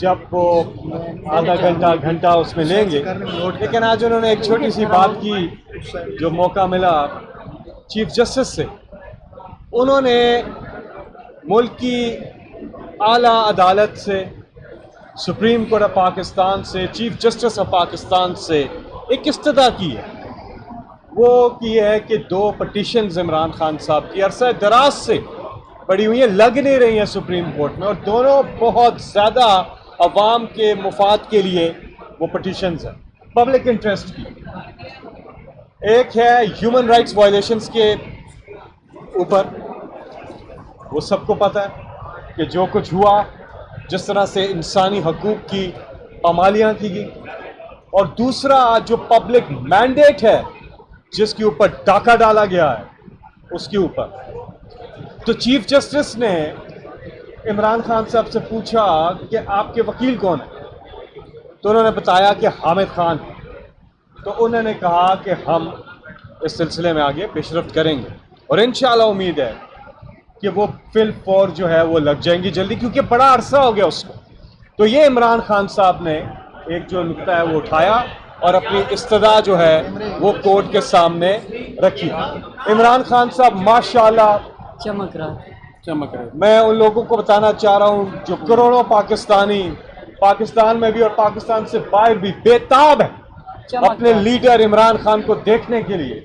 جب وہ آدھا گھنٹہ اس میں لیں گے، لیکن آج انہوں نے ایک چھوٹی سی بات کی جو موقع ملا چیف جسٹس سے. انہوں نے ملک کی اعلیٰ عدالت سے، سپریم کورٹ آف پاکستان سے، چیف جسٹس آف پاکستان سے ایک استدعا کی ہے. وہ کی ہے کہ 2 پٹیشنز عمران خان صاحب کی عرصہ دراز سے پڑی ہوئی ہیں، لگ نہیں رہی ہیں سپریم کورٹ میں، اور دونوں بہت زیادہ عوام کے مفاد کے لیے وہ پٹیشنز ہیں، پبلک انٹرسٹ کی. ایک ہے ہیومن رائٹس وائلیشنز کے اوپر، وہ سب کو پتہ ہے کہ جو کچھ ہوا، جس طرح سے انسانی حقوق کی پامالیاں کی گئی. اور دوسرا جو پبلک مینڈیٹ ہے جس کے اوپر ڈاکہ ڈالا گیا ہے اس کے اوپر. تو چیف جسٹس نے عمران خان صاحب سے پوچھا کہ آپ کے وکیل کون ہیں؟ تو انہوں نے بتایا کہ حامد خان. تو انہوں نے کہا کہ ہم اس سلسلے میں آگے پیش رفت کریں گے، اور انشاءاللہ امید ہے کہ وہ فی الفور جو ہے وہ لگ جائیں گی جلدی، کیونکہ بڑا عرصہ ہو گیا اس کو. تو یہ عمران خان صاحب نے ایک جو نکتہ ہے وہ اٹھایا اور اپنی استدعا جو ہے وہ کورٹ کے سامنے رکھی. عمران خان صاحب ماشاءاللہ چمک رہا. میں ان لوگوں کو بتانا چاہ رہا ہوں جو کروڑوں پاکستانی پاکستان میں بھی اور پاکستان سے باہر بھی بے تاب ہیں اپنے لیڈر عمران خان کو دیکھنے کے لیے.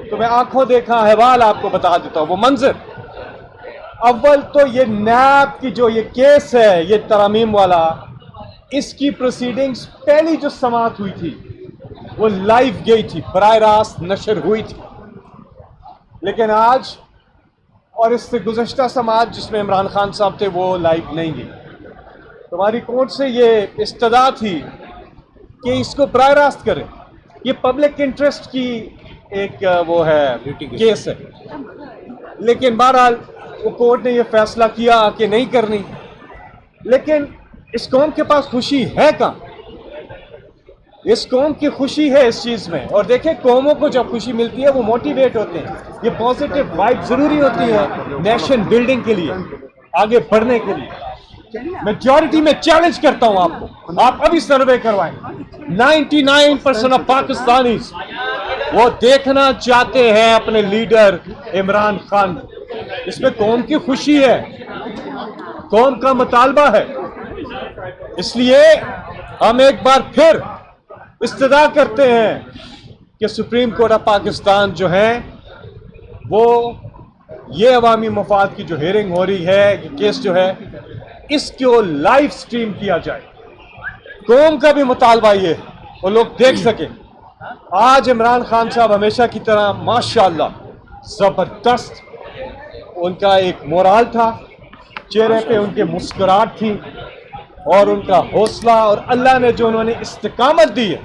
تو میں آنکھوں دیکھا احوال آپ کو بتا دیتا ہوں وہ منظر. اول تو یہ نیب کی جو یہ کیس ہے یہ ترامیم والا، اس کی پروسیڈنگز پہلی جو سماعت ہوئی تھی وہ لائیو گئی تھی، براہ راست نشر ہوئی تھی. لیکن آج اور اس سے گزشتہ سماعت جس میں عمران خان صاحب تھے وہ لائیو نہیں گئی. تمہاری کورٹ سے یہ استدعا تھی کہ اس کو براہ راست کریں. یہ پبلک انٹرسٹ کی ایک وہ ہے کیس ہے، لیکن بہرحال وہ کورٹ نے یہ فیصلہ کیا کہ نہیں کرنی. لیکن اس قوم کے پاس خوشی ہے کہاں؟ اس قوم کی خوشی ہے اس چیز میں. اور دیکھیں قوموں کو جب خوشی ملتی ہے وہ موٹیویٹ ہوتے ہیں. یہ پازیٹیو وائب ضروری ہوتی ہے نیشن بلڈنگ کے لیے، آگے بڑھنے کے لیے. میجورٹی میں چیلنج کرتا ہوں آپ کو، آپ ابھی سروے کروائیں. 99% آف پاکستانیز وہ دیکھنا چاہتے ہیں اپنے لیڈر عمران خان. اس میں قوم کی خوشی ہے، قوم کا مطالبہ ہے. اس لیے ہم ایک بار پھر استدعا کرتے ہیں کہ سپریم کورٹ آف پاکستان جو ہے وہ یہ عوامی مفاد کی جو ہیئرنگ ہو رہی ہے، یہ کیس جو ہے، اس کو لائیو سٹریم کیا جائے. قوم کا بھی مطالبہ یہ ہے وہ لوگ دیکھ سکیں. آج عمران خان صاحب ہمیشہ کی طرح ماشاءاللہ زبردست ان کا ایک مورال تھا، چہرے پہ ان کے مسکراہٹ تھی اور ان کا حوصلہ، اور اللہ نے جو انہوں نے استقامت دی ہے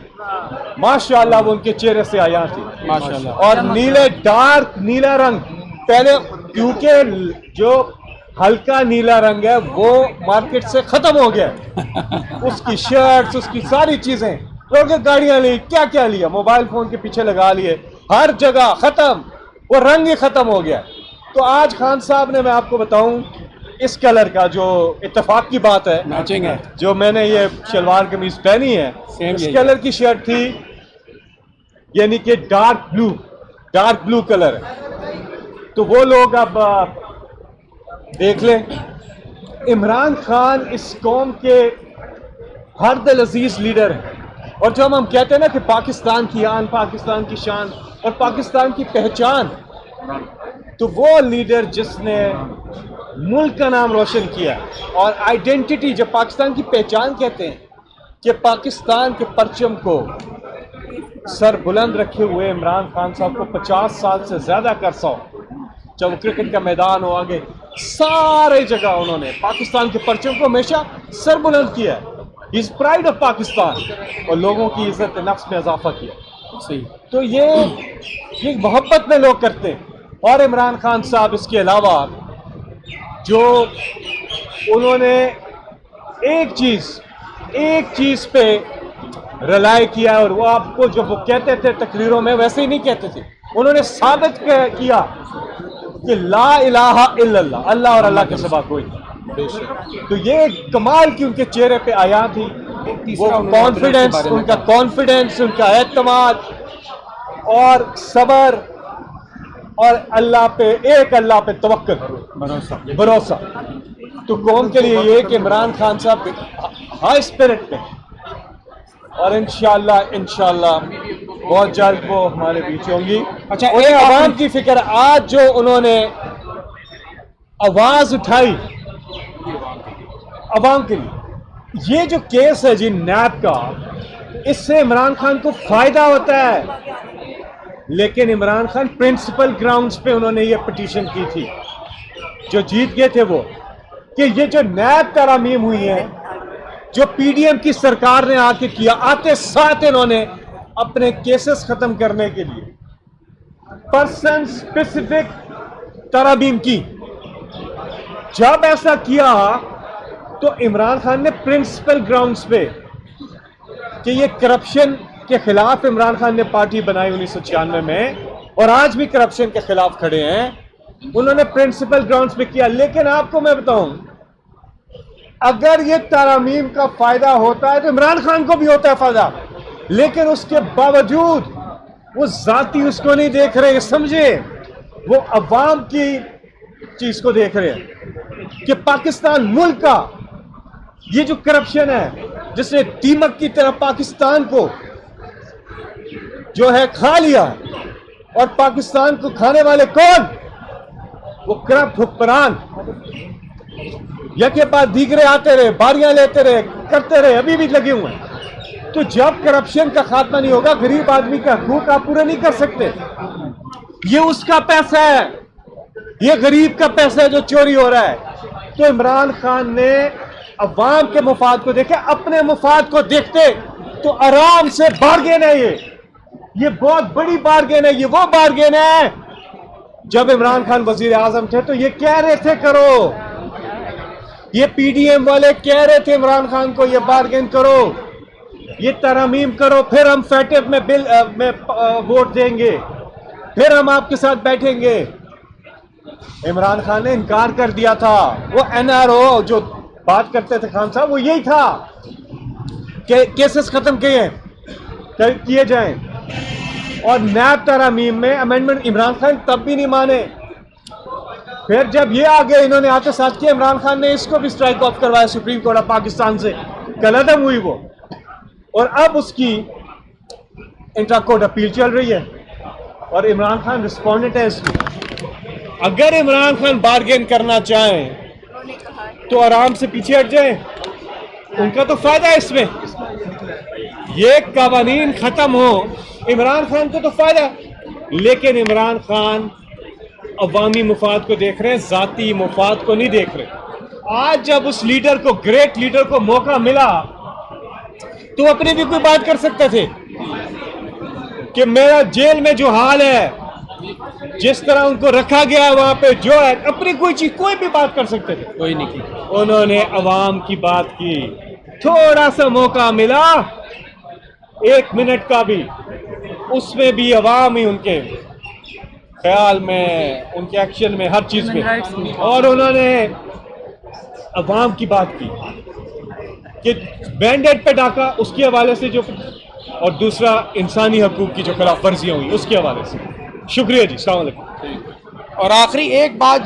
ماشاءاللہ وہ ان کے چہرے سے عیاں تھی ماشاءاللہ. اور نیلے ڈارک نیلا رنگ، پہلے کیونکہ جو ہلکا نیلا رنگ ہے وہ مارکیٹ سے ختم ہو گیا، اس کی شرٹس، اس کی ساری چیزیں، لوگوں گاڑیاں لی، کیا کیا لیا، موبائل فون کے پیچھے لگا لیے، ہر جگہ ختم، وہ رنگ ہی ختم ہو گیا. تو آج خان صاحب نے، میں آپ کو بتاؤں، اس کلر کا جو اتفاق کی بات ہے، جو میں نے یہ شلوار قمیض پہنی ہے اس کلر کی شرٹ تھی، یعنی کہ ڈارک بلو کلر ہے. تو وہ لوگ اب دیکھ لیں، عمران خان اس قوم کے ہر دل عزیز لیڈر ہیں. اور جو ہم کہتے ہیں نا کہ پاکستان کی آن، پاکستان کی شان اور پاکستان کی پہچان، تو وہ لیڈر جس نے ملک کا نام روشن کیا اور آئیڈینٹی، جب پاکستان کی پہچان کہتے ہیں کہ پاکستان کے پرچم کو سر بلند رکھے ہوئے عمران خان صاحب کو 50 سال سے زیادہ عرصہ ہو، چاہے وہ کرکٹ کا میدان ہو، آگے سارے جگہ انہوں نے پاکستان کے پرچم کو ہمیشہ سر بلند کیا ہے. ہی از پرائڈ آف پاکستان، اور لوگوں کی عزت نفس میں اضافہ کیا. صحیح. تو یہ محبت میں لوگ کرتے ہیں. اور عمران خان صاحب اس کے علاوہ جو انہوں نے ایک چیز پہ رلائے کیا، اور وہ آپ کو جو وہ کہتے تھے تقریروں میں ویسے ہی نہیں کہتے تھے، انہوں نے ثابت کیا کہ لا الہ الا اللہ، اللہ اور اللہ کے سوا کوئی نہیں. تو یہ کمال کی ان کے چہرے پہ آیا تھی، وہ کانفیڈنس، ان کا کانفیڈنس، ان کا اعتماد اور صبر اور اللہ پہ، ایک اللہ پہ توکل، بھروسہ. تو قوم کے لیے یہ کہ عمران خان صاحب ہائی اسپرٹ میں، اور انشاءاللہ بہت جلد وہ ہمارے بیچ ہوں گی. اچھا، انہیں عوام کی فکر، آج جو انہوں نے آواز اٹھائی عوام کے لیے، یہ جو کیس ہے جی نیب کا، اس سے عمران خان کو فائدہ ہوتا ہے، لیکن عمران خان پرنسپل گراؤنڈز پہ انہوں نے یہ پٹیشن کی تھی، جو جیت گئے تھے وہ، کہ یہ جو نیب ترامیم ہوئی ہیں، جو پی ڈی ایم کی سرکار نے آ کے کیا، آتے ساتھ انہوں نے اپنے کیسز ختم کرنے کے لیے پرسن اسپیسیفک ترامیم کی. جب ایسا کیا تو عمران خان نے پرنسپل گراؤنڈز پہ، کہ یہ کرپشن کے خلاف عمران خان نے پارٹی بنائی 1996 میں، اور آج بھی کرپشن کے خلاف کھڑے ہیں، انہوں نے پرنسپل گراؤنڈز پہ کیا. لیکن آپ کو میں بتاؤں، اگر یہ ترامیم کا فائدہ ہوتا ہے تو عمران خان کو بھی ہوتا ہے فائدہ، لیکن اس کے باوجود وہ ذاتی اس کو نہیں دیکھ رہے، سمجھے، وہ عوام کی چیز کو دیکھ رہے ہیں کہ پاکستان ملک کا یہ جو کرپشن ہے، جس نے دیمک کی طرح پاکستان کو جو ہے کھا لیا، اور پاکستان کو کھانے والے کون؟ وہ کرپٹ حکمران، یکے بعد دیگرے آتے رہے، باریاں لیتے رہے، کرتے رہے، ابھی بھی لگے ہوئے ہیں. تو جب کرپشن کا خاتمہ نہیں ہوگا، غریب آدمی کا حقوق آپ پورے نہیں کر سکتے. یہ اس کا پیسہ ہے، یہ غریب کا پیسہ ہے جو چوری ہو رہا ہے. تو عمران خان نے عوام کے مفاد کو دیکھے، اپنے مفاد کو دیکھتے تو آرام سے بارگین ہے. یہ بہت بڑی بارگین ہے. یہ وہ بارگین ہے جب عمران خان وزیر اعظم تھے تو یہ کہہ رہے تھے کرو، یہ پی ڈی ایم والے کہہ رہے تھے عمران خان کو یہ بارگین کرو، یہ ترامیم کرو، پھر ہم فیٹف میں بل میں ووٹ دیں گے، پھر ہم آپ کے ساتھ بیٹھیں گے. عمران خان نے انکار کر دیا تھا. وہ این آر او جو بات کرتے تھے خان صاحب، وہ یہی تھا کہ کیسز ختم کیے جائیں، اور نیب ترامیم میں امینڈمنٹ عمران خان تب بھی نہیں مانے. پھر جب یہ آگے انہوں نے آتے ساتھ کیا، عمران خان نے اس کو بھی سٹرائک آف کروایا سپریم کورٹ آف پاکستان سے، کل عدم ہوئی وہ، اور اب اس کی انٹرا کورٹ اپیل چل رہی ہے، اور عمران خان رسپونڈنٹ ہے اس کی. اگر عمران خان بارگین کرنا چاہیں تو آرام سے پیچھے ہٹ جائیں، ان کا تو فائدہ ہے اس میں. یہ قوانین ختم ہو، عمران خان کو تو فائدہ، لیکن عمران خان عوامی مفاد کو دیکھ رہے ہیں، ذاتی مفاد کو نہیں دیکھ رہے. آج جب اس لیڈر کو، گریٹ لیڈر کو موقع ملا تو اپنی بھی کوئی بات کر سکتے تھے کہ میرا جیل میں جو حال ہے، جس طرح ان کو رکھا گیا وہاں پہ جو ہے، اپنی کوئی چیز، کوئی بھی بات کر سکتے تھے، کوئی نہیں کی. انہوں نے عوام کی بات کی. تھوڑا سا موقع ملا، 1 منٹ کا بھی، اس میں بھی عوام ہی ان کے خیال میں، ان کے ایکشن میں، ہر چیز میں، اور انہوں نے عوام کی بات کی کہ بینڈیڈ پہ ڈاکہ اس کے حوالے سے جو، اور دوسرا انسانی حقوق کی جو خلاف ورزیاں ہوئی اس کے حوالے سے. شکریہ جی، السلام علیکم. اور آخری ایک بات